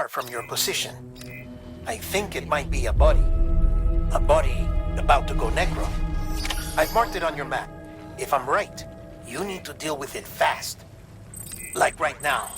from your position. I think it might be a body. A body about to go necro. I've marked it on your map. If I'm right, you need to deal with it fast. Like right now.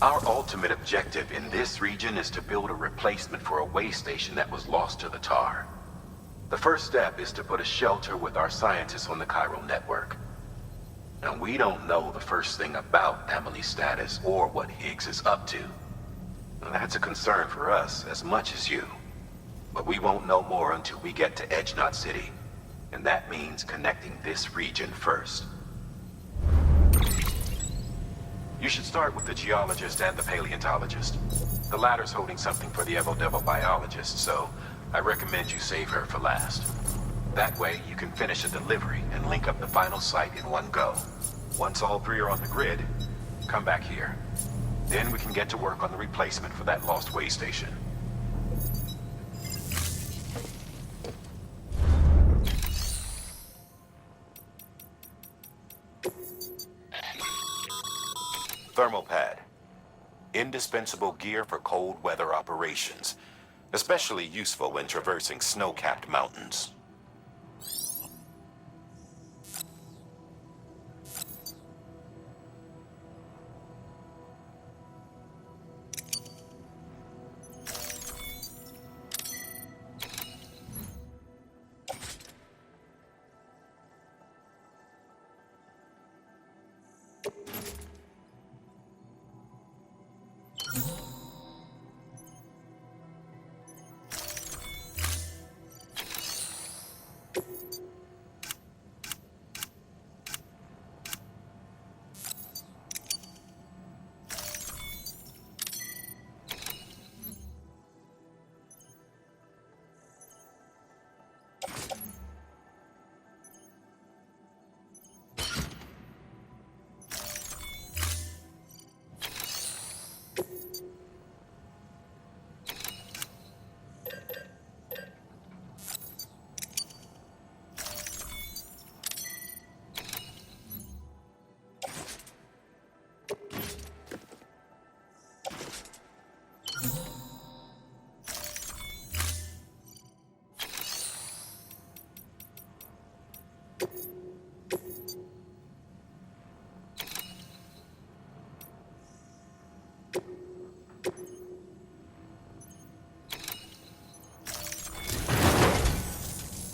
Our ultimate objective in this region is to build a replacement for a way station that was lost to the tar. The first step is to put a shelter with our scientists on the chiral network. Now, we don't know the first thing about Emily's status or what Higgs is up to. Now, that's a concern for us as much as you. But we won't know more until we get to Edge Knot City. And that means connecting this region first. You should start with the geologist and the paleontologist. The latter's holding something for the Evo biologist, so I recommend you save her for last. That way, you can finish a delivery and link up the final site in one go. Once all three are on the grid, come back here. Then we can get to work on the replacement for that lost way station. Thermal pad. Indispensable gear for cold weather operations, especially useful when traversing snow-capped mountains.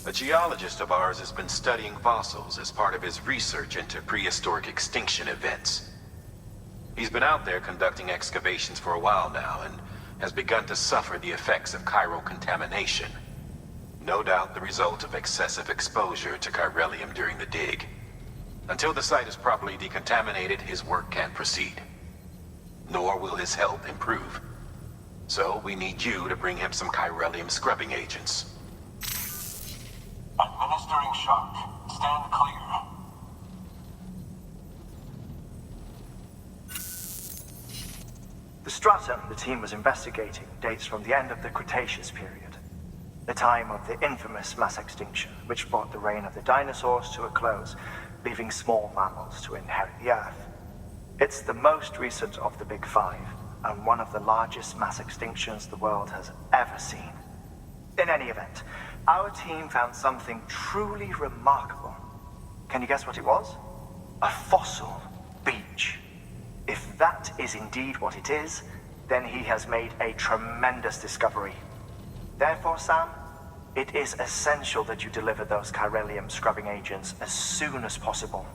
A geologist of ours has been studying fossils as part of his research into prehistoric extinction events. He's been out there conducting excavations for a while now and has begun to suffer the effects of chiral contamination. No doubt the result of excessive exposure to chiralium during the dig. Until the site is properly decontaminated, his work can't proceed. Nor will his health improve. So we need you to bring him some chiralium scrubbing agents. Administering shock. Stand clear. The stratum the team was investigating dates from the end of the Cretaceous period, the time of the infamous mass extinction, which brought the reign of the dinosaurs to a close, leaving small mammals to inherit the Earth. It's the most recent of the Big Five, and one of the largest mass extinctions the world has ever seen. In any event, our team found something truly remarkable. Can you guess what it was? A fossil beach. If that is indeed what it is, then he has made a tremendous discovery. Therefore, Sam, It is essential that you deliver those chiralium scrubbing agents as soon as possible.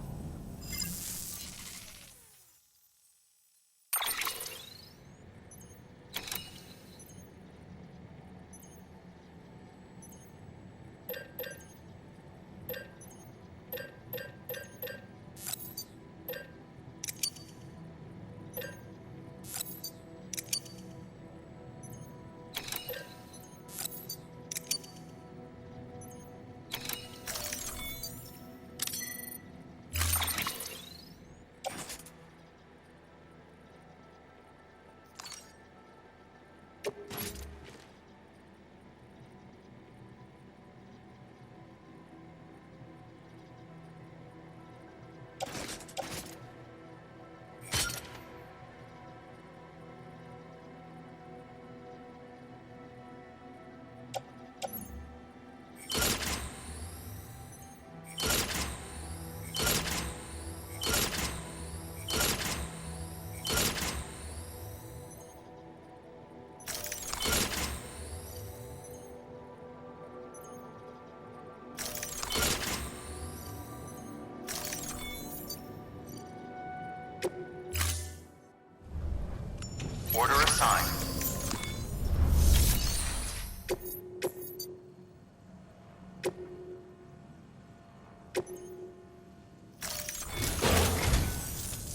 Order assigned.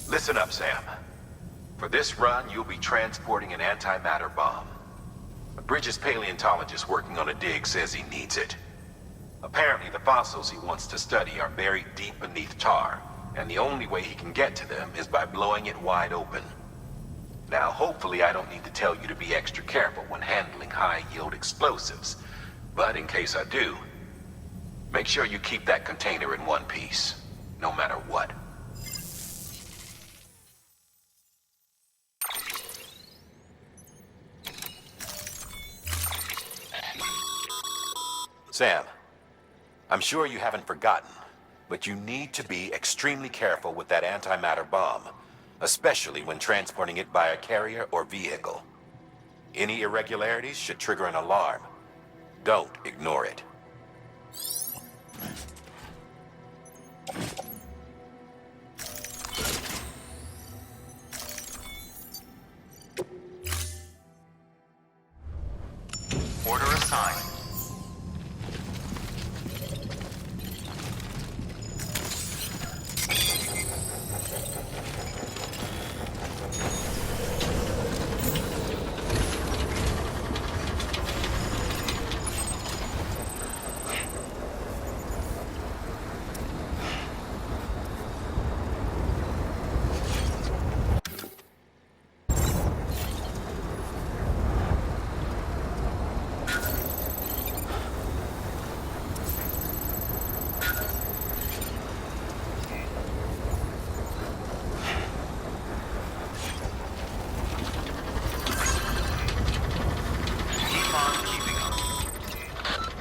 Listen up, Sam. For this run, you'll be transporting an antimatter bomb. A Bridges paleontologist working on a dig says he needs it. Apparently, the fossils he wants to study are buried deep beneath tar, and the only way he can get to them is by blowing it wide open. Now, hopefully I don't need to tell you to be extra careful when handling high-yield explosives, but in case I do, make sure you keep that container in one piece, no matter what. Sam, I'm sure you haven't forgotten, but you need to be extremely careful with that antimatter bomb, especially when transporting it by a carrier or vehicle. Any irregularities should trigger an alarm. Don't ignore it. Order assigned.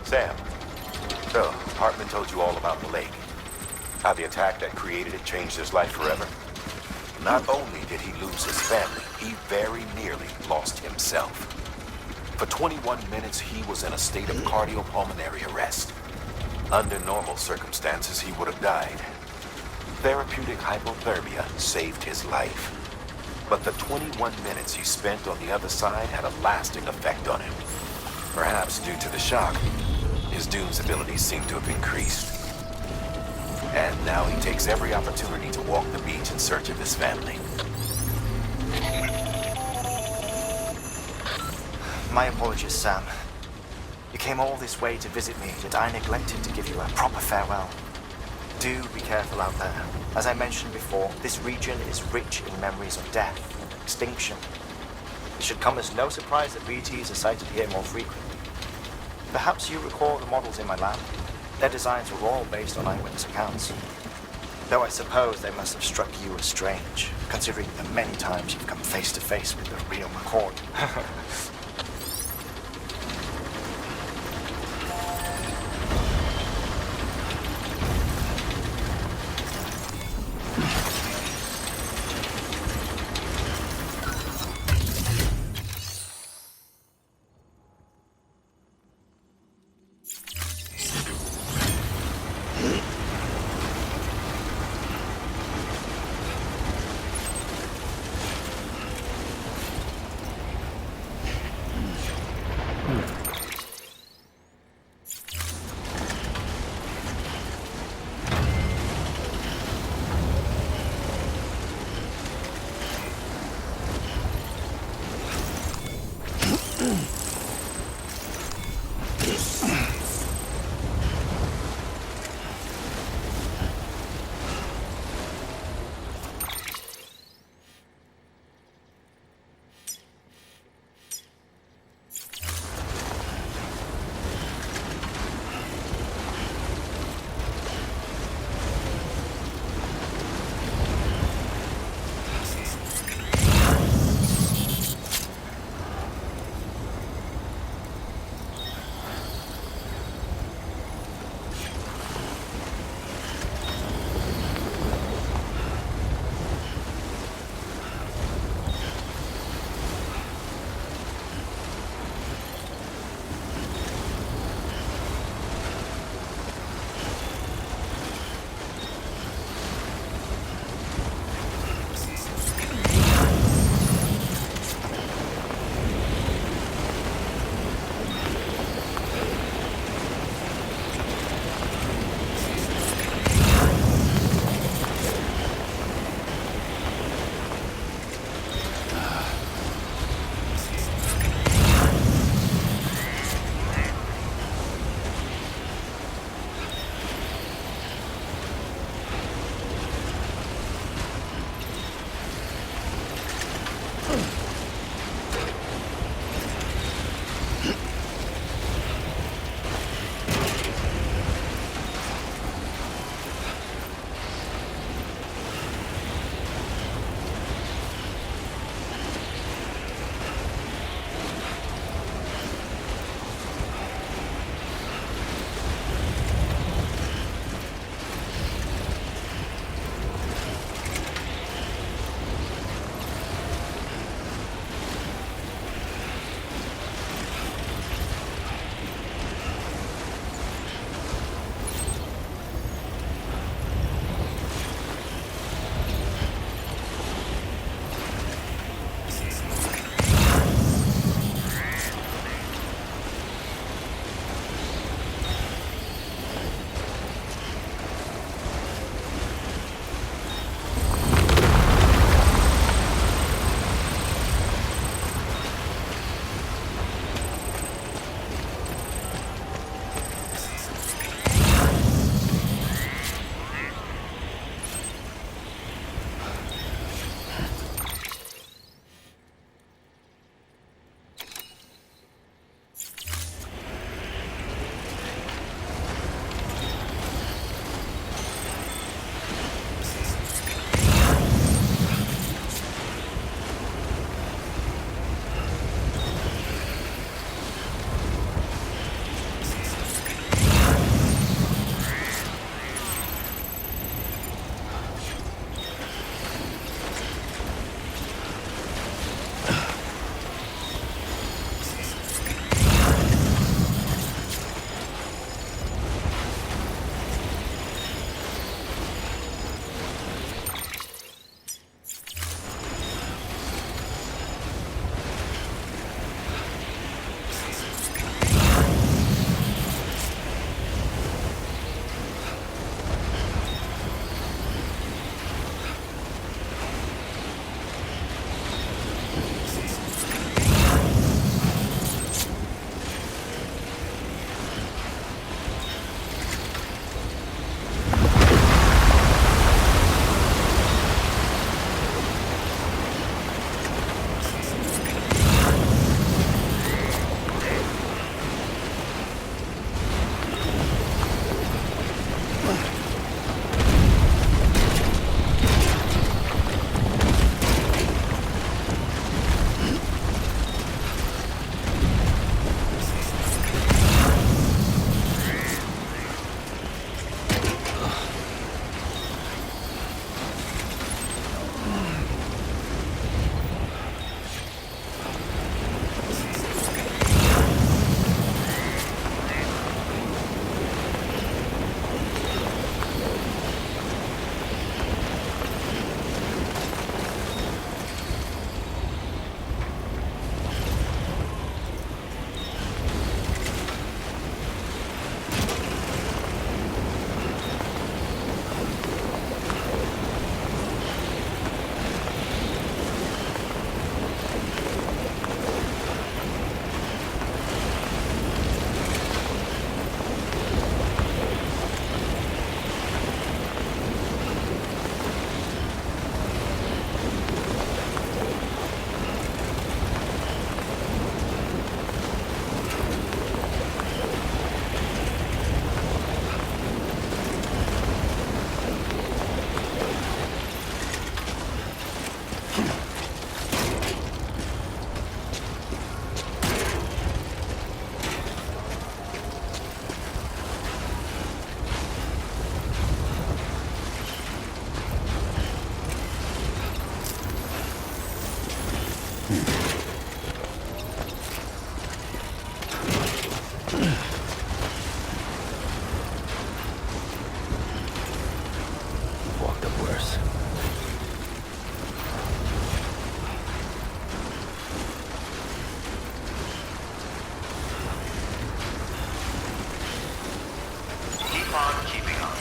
Sam, so Hartman told you all about the lake. How the attack that created it changed his life forever. Not only did he lose his family, he very nearly lost himself. For 21 minutes, he was in a state of cardiopulmonary arrest. Under normal circumstances, he would have died. Therapeutic hypothermia saved his life. But the 21 minutes he spent on the other side had a lasting effect on him. Perhaps due to the shock, his Doom's abilities seem to have increased. And now he takes every opportunity to walk the beach in search of his family. My apologies, Sam. You came all this way to visit me, yet I neglected to give you a proper farewell. Do be careful out there. As I mentioned before, this region is rich in memories of death and extinction. It should come as no surprise that BTs are sighted here more frequently. Perhaps you recall the models in my lab? Their designs were all based on eyewitness accounts. Though I suppose they must have struck you as strange, considering the many times you've come face to face with the real McCord. worse. Keep on keeping on.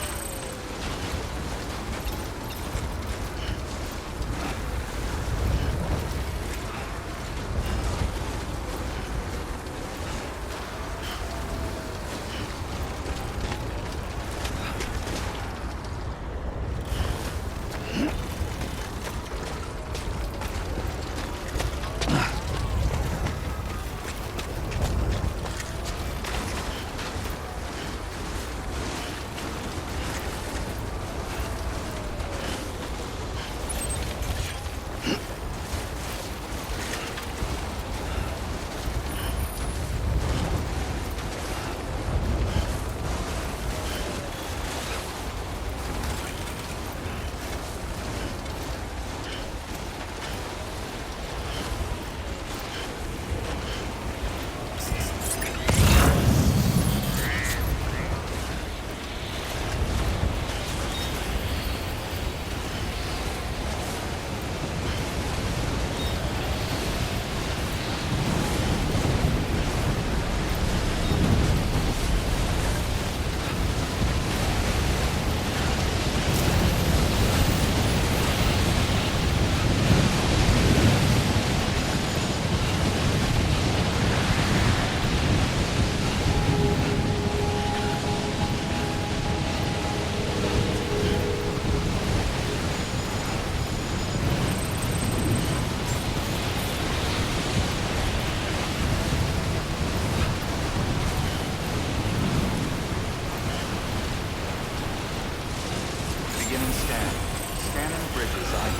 Beginning scan. Scanning bridges ID.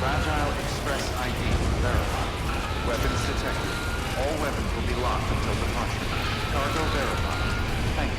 Fragile Express ID verified. Weapons detected. All weapons will be locked until departure. Cargo verified. Thank you.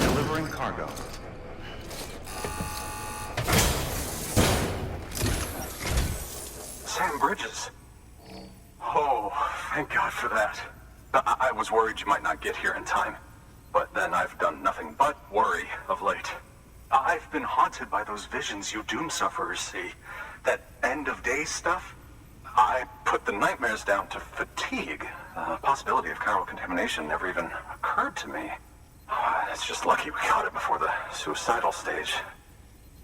Delivering cargo. Sam Bridges. Oh, thank God for that. I was worried you might not get here in time. But then I've done nothing but worry of late. I've been haunted by those visions you doom sufferers see. That end of days stuff. I put the nightmares down to fatigue. The possibility of chiral contamination never even occurred to me. It's just lucky we got it before the suicidal stage.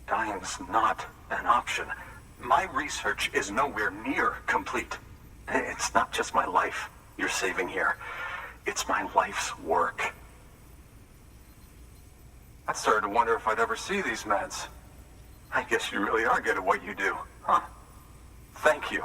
Dying's not an option. My research is nowhere near complete. It's not just my life you're saving here. It's my life's work. I started to wonder if I'd ever see these meds. I guess you really are good at what you do, huh? Thank you.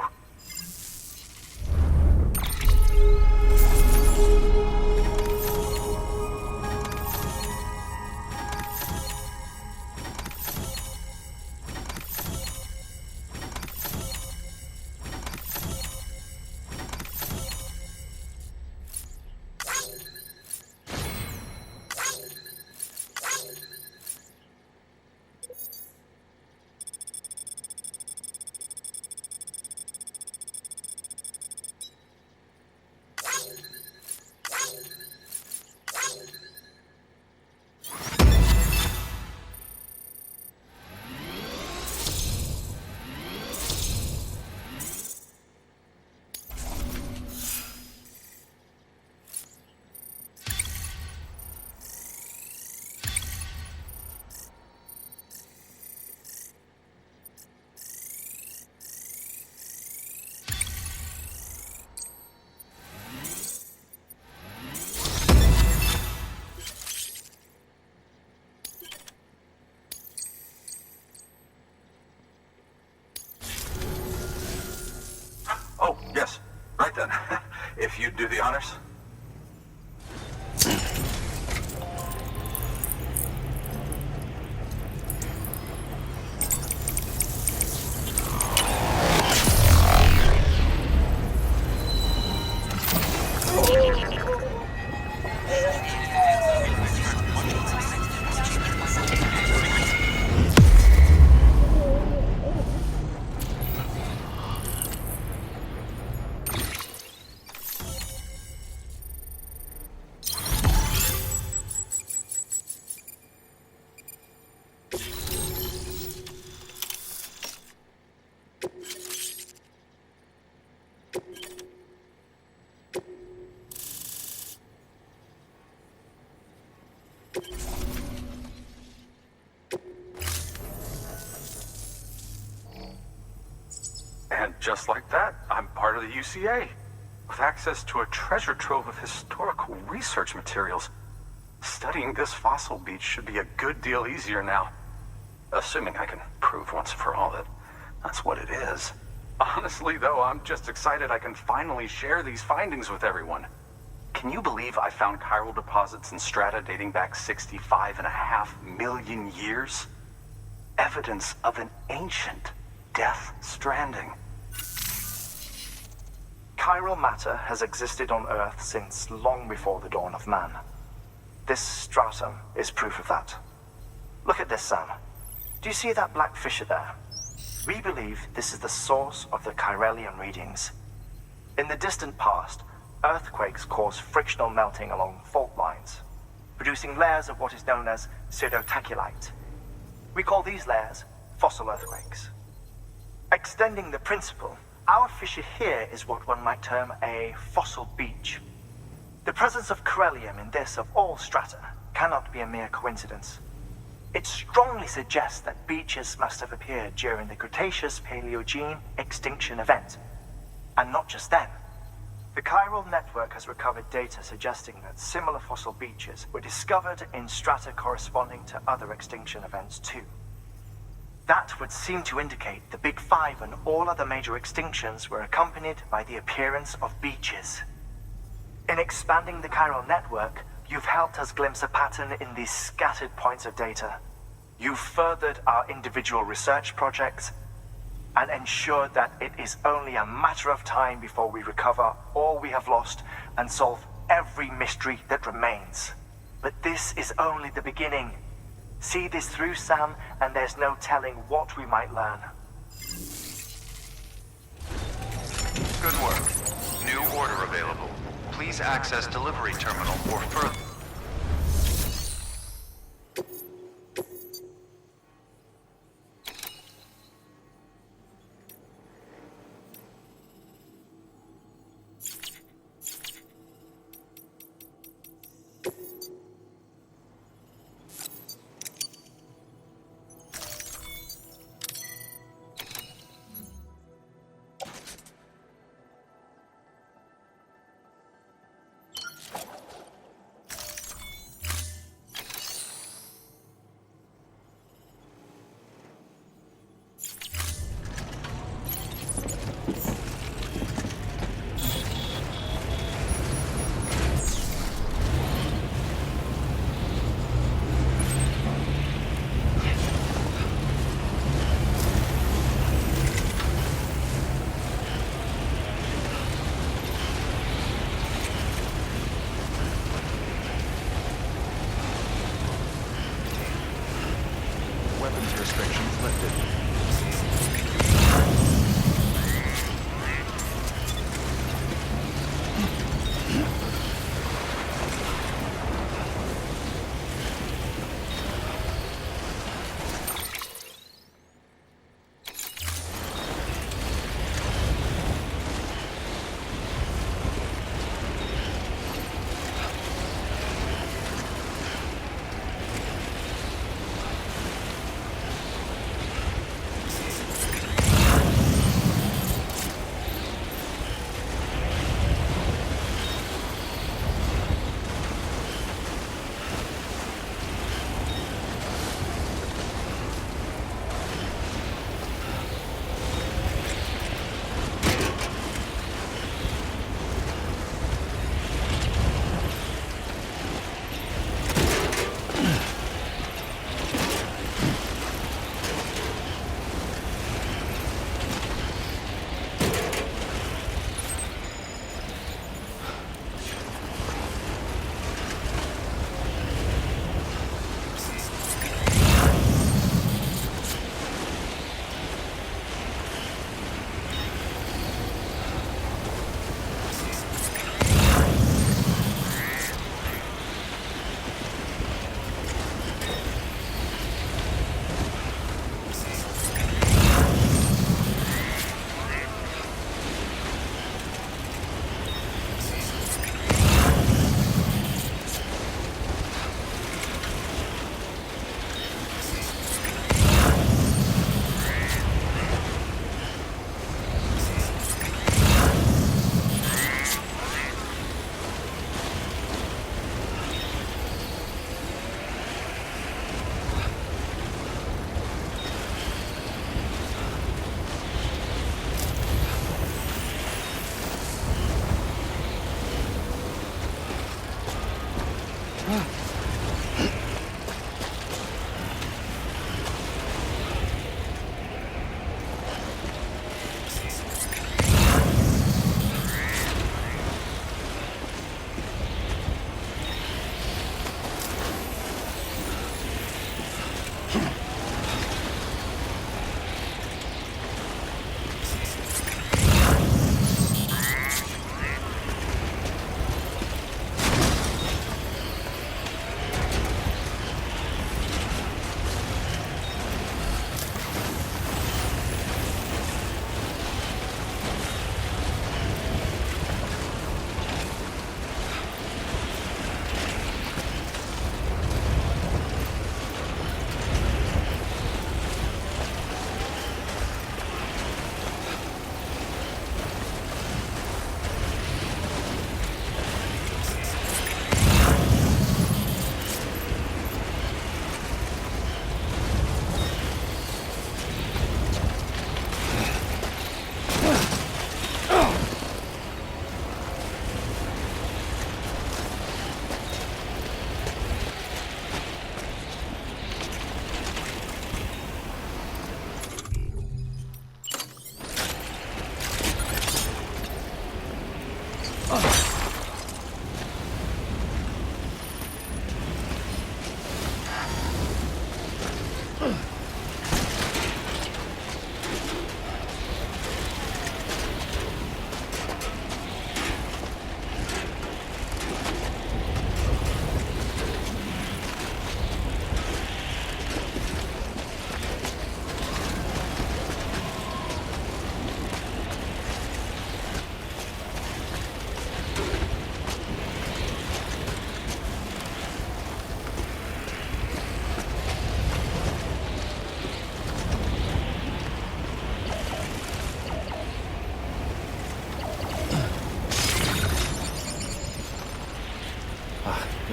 And just like that, I'm part of the UCA, with access to a treasure trove of historical research materials. Studying this fossil beach should be a good deal easier now. Assuming I can prove once for all that that's what it is. Honestly, though, I'm just excited I can finally share these findings with everyone. Can you believe I found chiral deposits in strata dating back 65.5 million years? Evidence of an ancient death stranding. Chiral matter has existed on Earth since long before the dawn of man. This stratum is proof of that. Look at this, Sam. Do you see that black fissure there? We believe this is the source of the Chiralian readings. In the distant past, earthquakes caused frictional melting along fault lines, producing layers of what is known as pseudotachylite. We call these layers fossil earthquakes. Extending the principle, our fissure here is what one might term a fossil beach. The presence of corellium in this of all strata cannot be a mere coincidence. It strongly suggests that beaches must have appeared during the Cretaceous-Paleogene extinction event. And not just then. The chiral network has recovered data suggesting that similar fossil beaches were discovered in strata corresponding to other extinction events too. That would seem to indicate the Big Five and all other major extinctions were accompanied by the appearance of beaches. In expanding the chiral network, you've helped us glimpse a pattern in these scattered points of data. You've furthered our individual research projects and ensured that it is only a matter of time before we recover all we have lost and solve every mystery that remains. But this is only the beginning. See this through, Sam, and there's no telling what we might learn. Good work. New order available. Please access delivery terminal for further... Weapons restrictions lifted.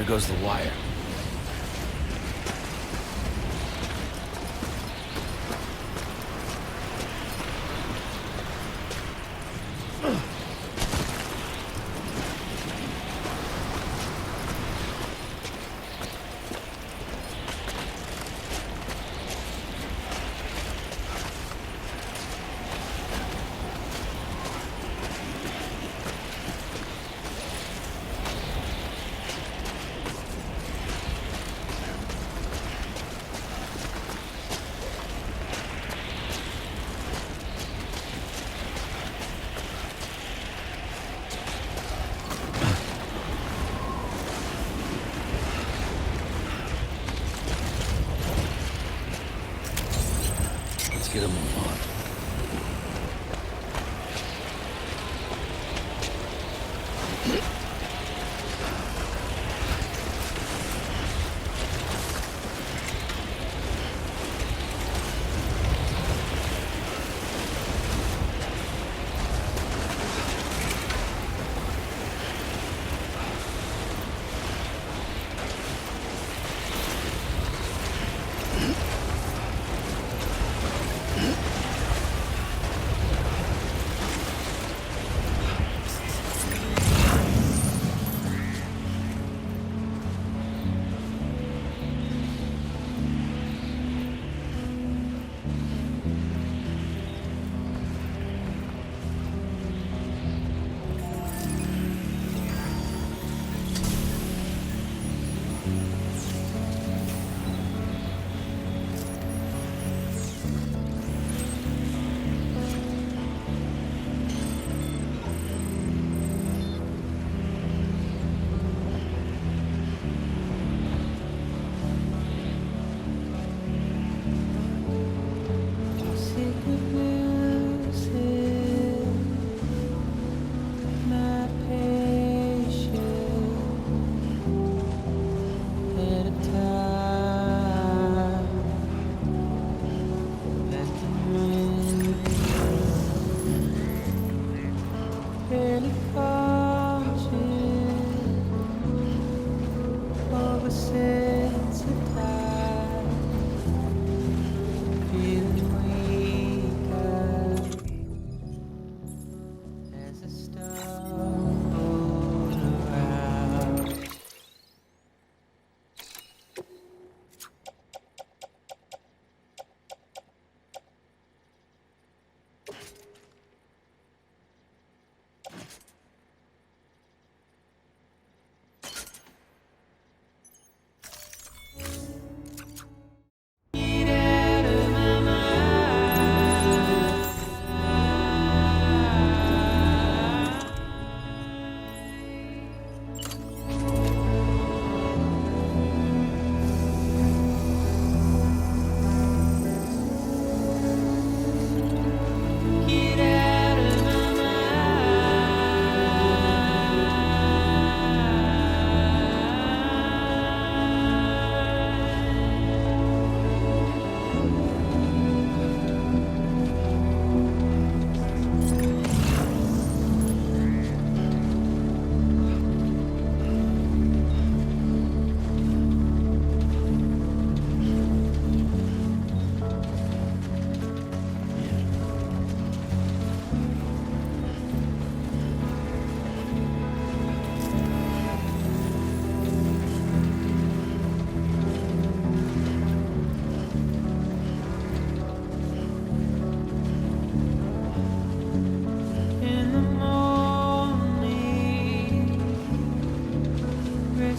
There goes the wire. Get him on.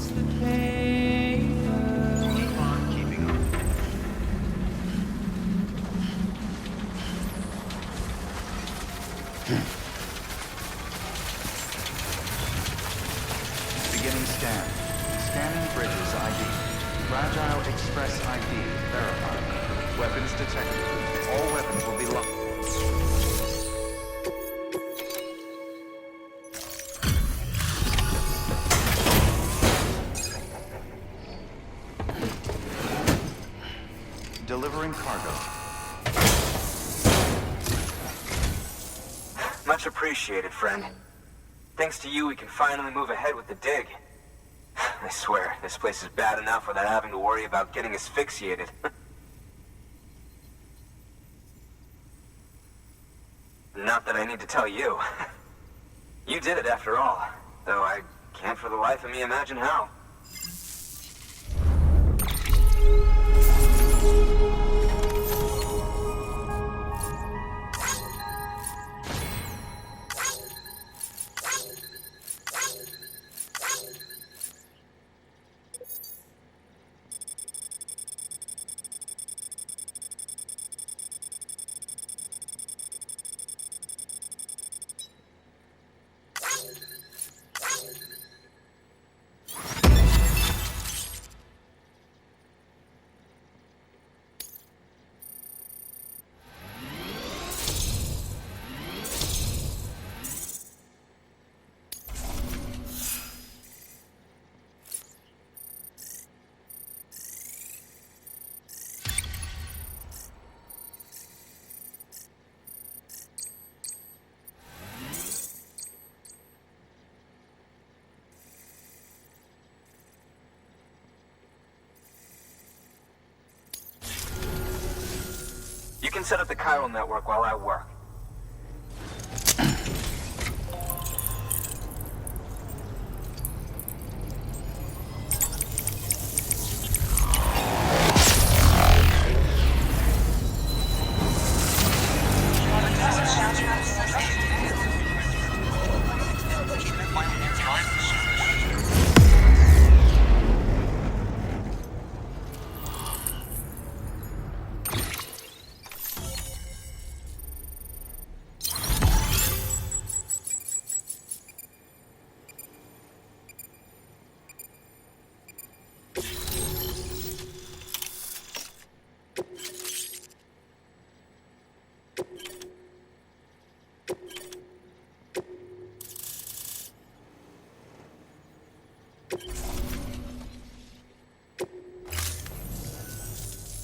Keep on keeping on. Beginning scan. Scanning bridges ID. Fragile Express ID verified. Weapons detected. All weapons will be locked. Delivering cargo. Much appreciated, friend. Thanks to you, we can finally move ahead with the dig. I swear, this place is bad enough without having to worry about getting asphyxiated. Not that I need to tell you. You did it after all, though I can't for the life of me imagine how. You can set up the chiral network while I work.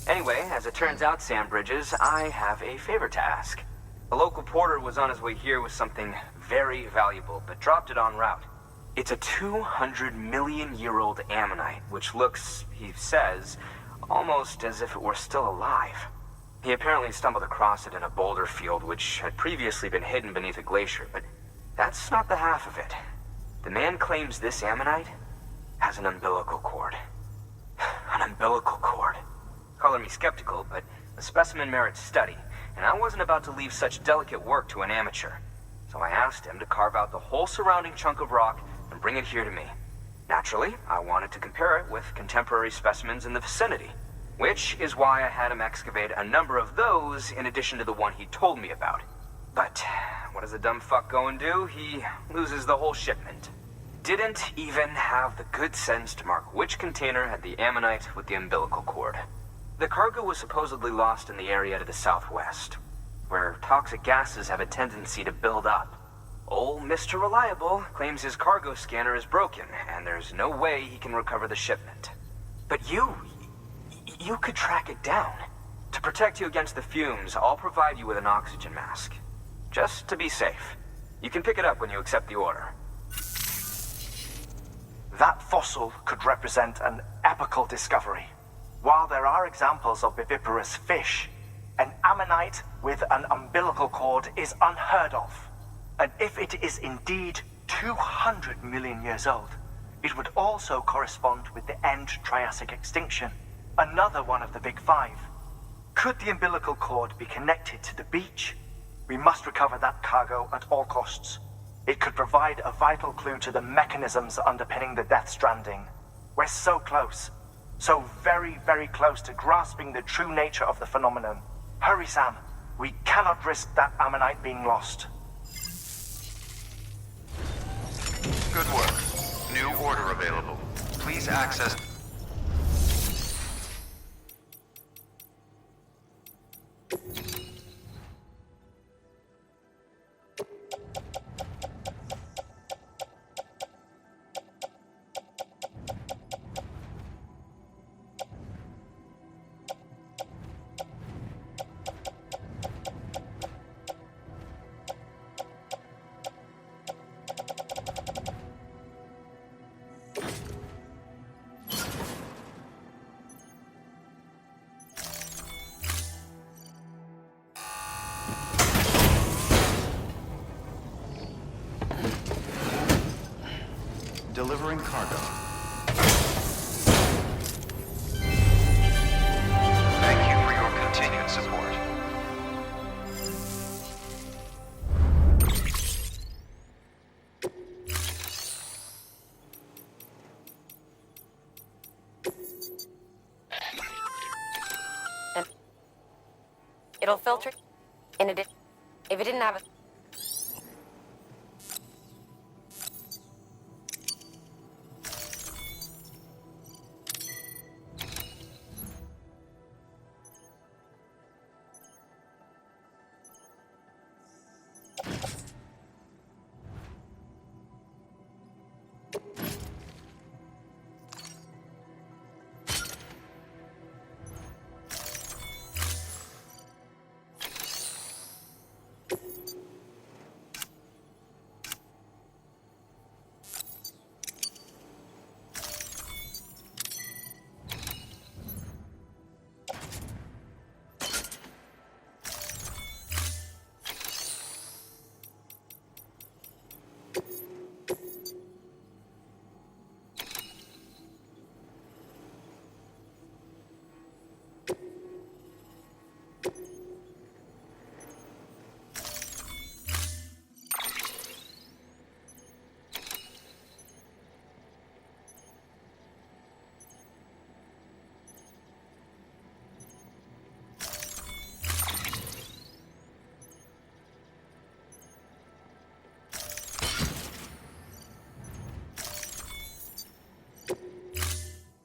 Anyway, as it turns out, Sam Bridges, I have a favor to ask. A local porter was on his way here with something very valuable, but dropped it en route. It's a 200-million-year-old ammonite, which looks, he says, almost as if it were still alive. He apparently stumbled across it in a boulder field which had previously been hidden beneath a glacier, but that's not the half of it. The man claims this ammonite has an umbilical cord. An umbilical cord. Color me skeptical, but the specimen merits study, and I wasn't about to leave such delicate work to an amateur. So I asked him to carve out the whole surrounding chunk of rock and bring it here to me. Naturally, I wanted to compare it with contemporary specimens in the vicinity, which is why I had him excavate a number of those in addition to the one he told me about. But what does the dumb fuck go and do? He loses the whole shipment. Didn't even have the good sense to mark which container had the ammonite with the umbilical cord. The cargo was supposedly lost in the area to the southwest, where toxic gases have a tendency to build up. Old Mr. Reliable claims his cargo scanner is broken, and there's no way he can recover the shipment. But you could track it down. To protect you against the fumes, I'll provide you with an oxygen mask. Just to be safe. You can pick it up when you accept the order. That fossil could represent an epical discovery. While there are examples of viviparous fish, an ammonite with an umbilical cord is unheard of. And if it is indeed 200 million years old, it would also correspond with the end Triassic extinction, another one of the Big Five. Could the umbilical cord be connected to the beach? We must recover that cargo at all costs. It could provide a vital clue to the mechanisms underpinning the Death Stranding. We're so close. So very, very close to grasping the true nature of the phenomenon. Hurry, Sam. We cannot risk that ammonite being lost. Good work. New order available. Please access... Delivering cargo. Thank you for your continued support. It'll filter. In addition, if it didn't have a